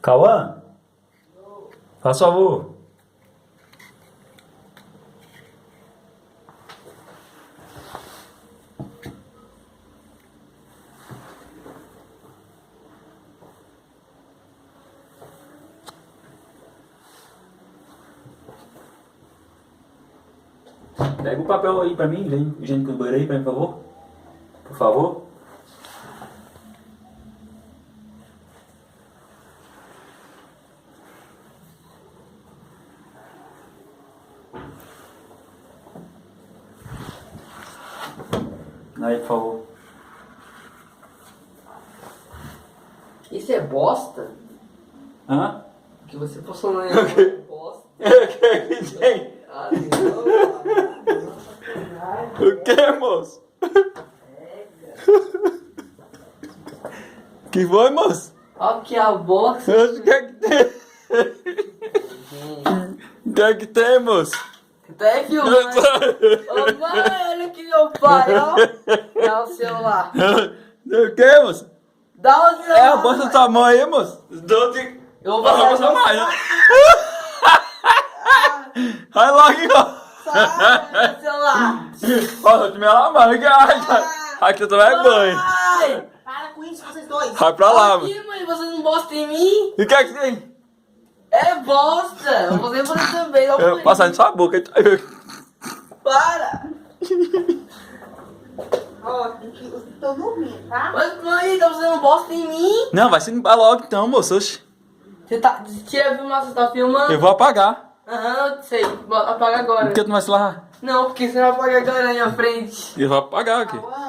Cauã? Faz favor. Pega o papel aí pra mim, higiênico do banheiro aí, pra mim, por favor. Por favor. Aí, por favor. Isso é bosta? Hã? Que você postou no é bosta? O que tem? Ah, não. O que, moço? Que foi, moço? Olha que a bosta. O que é que tem? O que é que tem, moço? Até filmando. Ô mãe, olha aqui meu pai, ó. Dá o celular. O que, moço? Dá o celular. É a bolsa da tua mãe aí, moço? Eu vou passar mais, né? Vai logo, ó. Sai, meu celular. Ó, eu te me lavar, que aqui eu tô vergonha. Ai. Para com isso, vocês dois. Vai pra lá, mano. Aqui, mãe, você não bosta em mim? E o que é que tem? É bosta. Você também. Não Eu foi. passar em sua boca. Para. Ó, eu tô dormindo, tá? Mas, mãe, tá fazendo bosta em mim? Não, vai se limpar logo então, moço. Oxi. Você tá... Tira a filmar, você tá filmando? Eu vou apagar. Aham, eu sei. Apaga agora. Por que tu não vai se lavar? Não, porque você vai apagar agora na minha frente. Eu vou apagar aqui. Cauã,